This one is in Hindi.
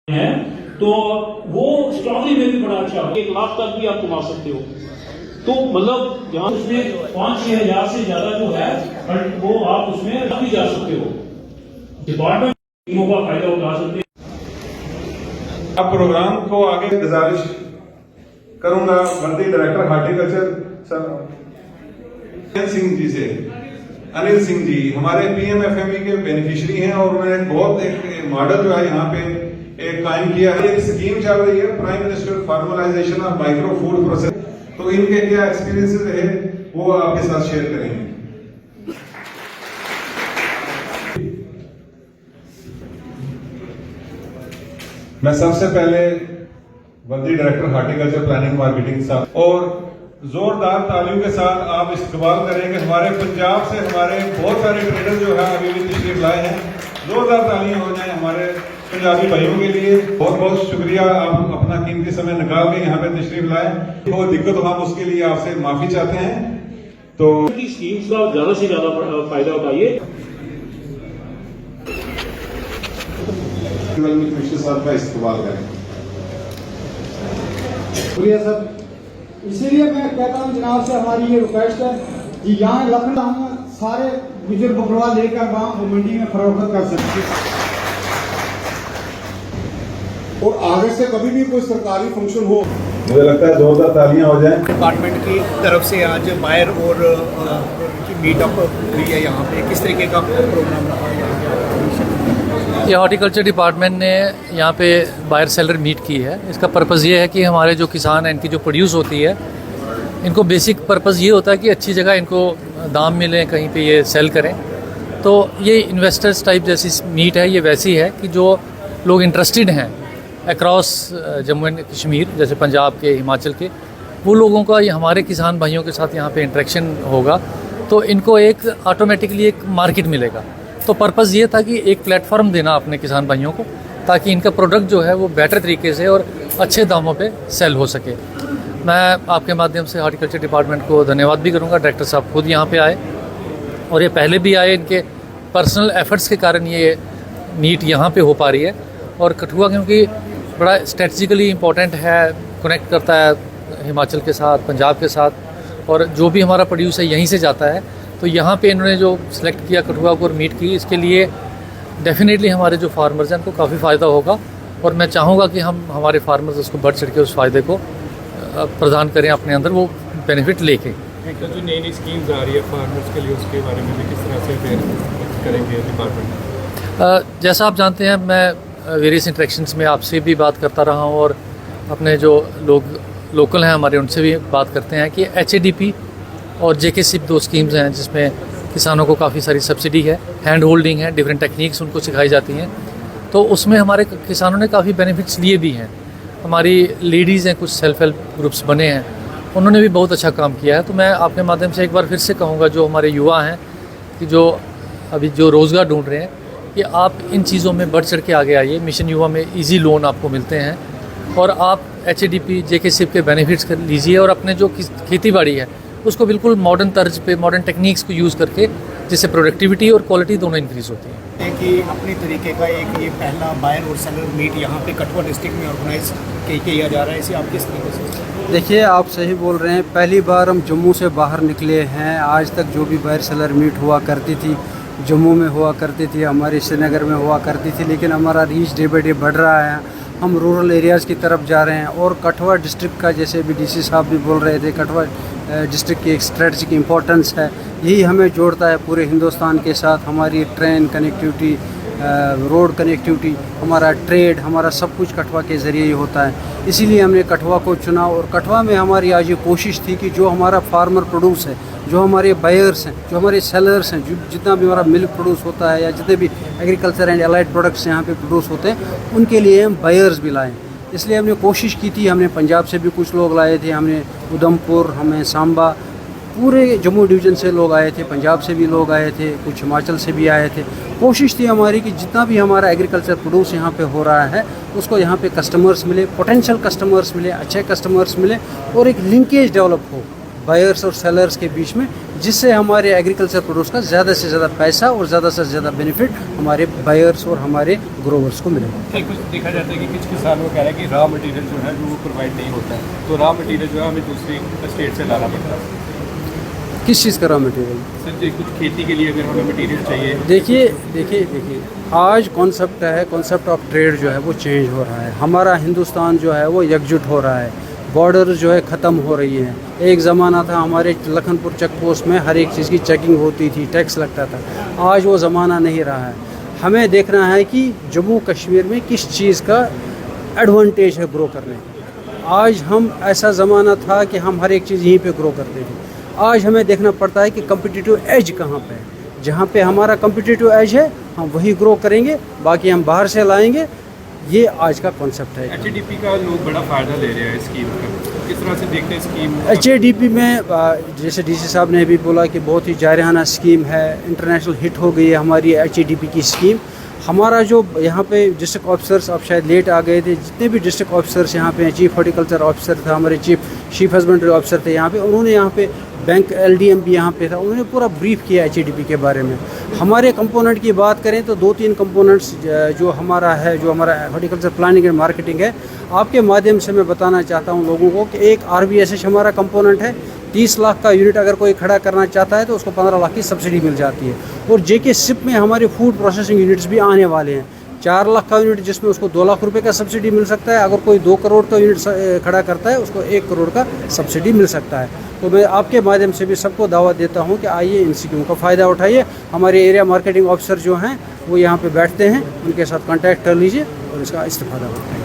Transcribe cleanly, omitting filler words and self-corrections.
है तो वो स्ट्रॉन्गली में भी बड़ा अच्छा 1 लाख तक भी आप कमा सकते हो। तो मतलब यहाँ उसमें 5-6 हजार से ज्यादा जो है वो आप उसमें भी जा सकते हो। डिपार्टमेंट टीमों का फायदा उठा सकते हैं। अब प्रोग्राम को आगे गुजारिश करूंगा वर्दी director horticulture sir Singh ji से। अनिल सिंह जी हमारे पीएमएफएमई के बेनिफिशियरी हैं और उन्होंने एक मॉडल जो है यहाँ पे एक कायम किया है। एक स्कीम चल रही है prime minister formalisation of micro food process. तो इनके क्या एक्सपीरियंसेस रहे वो आपके साथ शेयर करेंगे। मैं सबसे पहले वर्दी डायरेक्टर हार्टिकल्चर प्लानिंग मार्केटिंग साहब और जोरदार तालियों के साथ आप इस्तकबाल करेंगे। हमारे पंजाब से हमारे बहुत सारे ट्रेडर जो है अभी भी तशरीफ लाए हैं। जोरदार तालियां हो जाए हमारे पंजाबी भाइयों के लिए। बहुत बहुत शुक्रिया, आप अपना कीमती समय निकाल के यहाँ पे तशरीफ लाए। तो दिक्कत हम उसके लिए आपसे माफी चाहते हैं। तो स्कीम्स का ज्यादा से ज्यादा फायदा उठाइए। कमिश्नर साहब का इस्तेमाल करें। शुक्रिया सर। इसीलिए मैं कहता हूँ जनाब से हमारी ये रिक्वेस्ट है कि यहाँ लखनऊ हम सारे गुजर बकरवा लेकर वहाँ मंडी में फरोख्त कर सकते हैं। और आगे से कभी भी कोई सरकारी फंक्शन हो, मुझे लगता है जोरदार तालियां हो जाएं। डिपार्टमेंट की तरफ से आज बायर और की मीटअप हुई है यहाँ पे, किस तरीके का प्रोग्राम रहा है? ये हॉर्टिकल्चर डिपार्टमेंट ने यहाँ पे बायर सेलर मीट की है। इसका पर्पज़ ये है कि हमारे जो किसान हैं इनकी जो प्रोड्यूस होती है इनको बेसिक पर्पज़ ये होता है कि अच्छी जगह इनको दाम मिले, कहीं पे ये सेल करें। तो ये इन्वेस्टर्स टाइप जैसी मीट है, ये वैसी है कि जो लोग इंटरेस्टेड हैं अक्रॉस जम्मू एंड कश्मीर, जैसे पंजाब के, हिमाचल के, वो लोगों का ये हमारे किसान भाइयों के साथ यहाँ पे इंटरेक्शन होगा तो इनको एक ऑटोमेटिकली एक मार्केट मिलेगा। तो पर्पज़ ये था कि एक प्लेटफॉर्म देना अपने किसान भाइयों को ताकि इनका प्रोडक्ट जो है वो बेटर तरीके से और अच्छे दामों पे सेल हो सके। मैं आपके माध्यम से हॉर्टिकल्चर डिपार्टमेंट को धन्यवाद भी करूँगा। डायरेक्टर साहब खुद यहाँ पे आए और ये पहले भी आए, इनके पर्सनल एफर्ट्स के कारण ये मीट यहाँ पे हो पा रही है। और कठुआ क्योंकि बड़ा स्ट्रेटजिकली इम्पोर्टेंट है, कनेक्ट करता है हिमाचल के साथ, पंजाब के साथ, और जो भी हमारा प्रोड्यूस है यहीं से जाता है। तो यहाँ पे इन्होंने जो सिलेक्ट किया कठुआ को और मीट की, इसके लिए डेफिनेटली हमारे जो फार्मर्स हैं उनको काफ़ी फ़ायदा होगा। और मैं चाहूँगा कि हम हमारे फार्मर्स उसको बढ़ चढ़ के उस फ़ायदे को प्रदान करें अपने अंदर, वो बेनिफिट लेके। तो जो नई नई स्कीम्स आ रही है फार्मर्स के लिए, उसके बारे में भी किस तरह से फिर करेंगे डिपार्टमेंट? जैसा आप जानते हैं मैं वेरियस इंटरेक्शंस में आपसे भी बात करता रहा हूँ और अपने जो लोग लोकल हैं हमारे उनसे भी बात करते हैं कि HADP और JKSIP 2 स्कीम्स हैं जिसमें किसानों को काफ़ी सारी सब्सिडी है, हैंड होल्डिंग है, डिफरेंट टेक्निक्स उनको सिखाई जाती हैं। तो उसमें हमारे किसानों ने काफ़ी बेनिफिट्स लिए भी हैं। हमारी लेडीज़ हैं, कुछ सेल्फ हेल्प ग्रुप्स बने हैं, उन्होंने भी बहुत अच्छा काम किया है। तो मैं आपके माध्यम से एक बार फिर से कहूँगा जो हमारे युवा हैं कि जो अभी जो रोज़गार ढूंढ रहे हैं कि आप इन चीज़ों में बढ़ चढ़ के आगे आइए। मिशन युवा में ईजी लोन आपको मिलते हैं और आप HADP JKSIP के बेनिफिट्स कर लीजिए और अपने जो खेती बाड़ी है उसको बिल्कुल मॉडर्न तर्ज पे, मॉडर्न टेक्निक्स को यूज़ करके, जिससे प्रोडक्टिविटी और क्वालिटी दोनों इंक्रीज़ होती है। कि अपने तरीके का एक ये पहला बायर और सेलर मीट यहाँ पे कठुआ डिस्ट्रिक्ट में ऑर्गेनाइज किया जा रहा है, इसे आप किस तरीके से? देखिए, आप सही बोल रहे हैं। पहली बार हम जम्मू से बाहर निकले हैं। आज तक जो भी बायर सेलर मीट हुआ करती थी, जम्मू में हुआ करती थी, हमारे श्रीनगर में हुआ करती थी, लेकिन हमारा रीच डे बाई डे बढ़ रहा है। हम रूरल एरियाज़ की तरफ जा रहे हैं और कठुआ डिस्ट्रिक्ट का, जैसे भी DC साहब भी बोल रहे थे, कठुआ डिस्ट्रिक्ट की एक स्ट्रेटजिक इम्पोर्टेंस है। यही हमें जोड़ता है पूरे हिंदुस्तान के साथ। हमारी ट्रेन कनेक्टिविटी, रोड कनेक्टिविटी, हमारा ट्रेड, हमारा सब कुछ कठुआ के ज़रिए ही होता है। इसीलिए हमने कठुआ को चुना और कठुआ में हमारी आज ये कोशिश थी कि जो हमारा फार्मर प्रोड्यूस है, जो हमारे बायर्स हैं, जो हमारे सेलर्स हैं, जितना भी हमारा मिल्क प्रोड्यूस होता है या जितने भी एग्रीकल्चर एंड एलाइड प्रोडक्ट्स यहाँ पे प्रोड्यूस होते हैं, उनके लिए हम बायर्स भी लाएँ। इसलिए हमने कोशिश की थी। हमने पंजाब से भी कुछ लोग लाए थे, हमने उधमपुर, हमें सांबा, पूरे जम्मू डिवीज़न से लोग आए थे, पंजाब से भी लोग आए थे, कुछ हिमाचल से भी आए थे। कोशिश थी हमारी कि जितना भी हमारा एग्रीकल्चर प्रोड्यूस यहाँ पे हो रहा है उसको यहाँ पे कस्टमर्स मिले, पोटेंशियल कस्टमर्स मिले, अच्छे कस्टमर्स मिले और एक लिंकेज डेवलप हो बायर्स और सेलर्स के बीच में, जिससे हमारे एग्रीकल्चर प्रोड्यूस का ज़्यादा से ज़्यादा पैसा और ज़्यादा से ज़्यादा बेनिफिट हमारे बायर्स और हमारे ग्रोवर्स को मिलेगा। कुछ देखा जाता है कि कुछ किसान वो कह रहे हैं कि रॉ मटेरियल जो है वो प्रोवाइड नहीं होता है, तो रॉ मटेरियल जो है हमें दूसरी स्टेट से लाना पड़ता है। किस चीज़ का रॉ मटेरियल? सर जी कुछ खेती के लिए अगर हमें मटेरियल चाहिए। देखिए आज कॉन्सेप्ट ऑफ ट्रेड जो है वो चेंज हो रहा है। हमारा हिंदुस्तान जो है वो एकजुट हो रहा है, बॉर्डर जो है ख़त्म हो रही है। एक ज़माना था हमारे लखनपुर चेक पोस्ट में हर एक चीज़ की चेकिंग होती थी, टैक्स लगता था। आज वो ज़माना नहीं रहा है। हमें देखना है कि जम्मू कश्मीर में किस चीज़ का एडवांटेज है ग्रो करने का। आज हम ऐसा ज़माना था कि हम हर एक चीज़ यहीं पे ग्रो करते थे। आज हमें देखना पड़ता है कि कम्पिटिटिव एज कहाँ पे है। जहाँ पे हमारा कम्पिटिटिव एज है हम वही ग्रो करेंगे, बाकी हम बाहर से लाएंगे। ये आज का कॉन्सेप्ट है। HADP का लोग बड़ा फ़ायदा ले रहे हैं स्कीम का, किस तरह से देखते हैं स्कीम? HADP में जैसे DC साहब ने भी बोला कि बहुत ही जारहाना स्कीम है, इंटरनेशनल हिट हो गई है हमारी HADP की स्कीम। हमारा जो यहाँ पे डिस्ट्रिक्ट ऑफिसर्स, अब शायद लेट आ गए थे, जितने भी डिस्ट्रिक्ट ऑफिसर्स यहाँ पे हैं, चीफ हॉर्टिकल्चर ऑफिसर था, हमारे चीफ हस्बेंड्री ऑफिसर थे यहाँ पे, उन्होंने यहाँ पे बैंक LDM भी यहाँ पे था, उन्होंने पूरा ब्रीफ किया HADP के बारे में। हमारे कंपोनेंट की बात करें तो 2-3 कंपोनेंट्स जो हमारा हॉर्टिकल्चर प्लानिंग एंड मार्केटिंग है, आपके माध्यम से मैं बताना चाहता हूँ लोगों को कि एक RBSH हमारा कंपोनेंट है। 30 लाख का यूनिट अगर कोई खड़ा करना चाहता है तो उसको 15 लाख की सब्सिडी मिल जाती है। और JK SIP में हमारे फूड प्रोसेसिंग यूनिट्स भी आने वाले हैं। 4 लाख का यूनिट जिसमें उसको 2 लाख रुपए का सब्सिडी मिल सकता है। अगर कोई 2 करोड़ का यूनिट खड़ा करता है उसको 1 करोड़ का सब्सिडी मिल सकता है। तो मैं आपके माध्यम से भी सबको दावत देता हूं कि आइए इन स्कीमों का फ़ायदा उठाइए। हमारे एरिया मार्केटिंग ऑफिसर जो हैं वो यहाँ पे बैठते हैं, उनके साथ कांटेक्ट कर लीजिए और इसका इस्तेफादा होता है।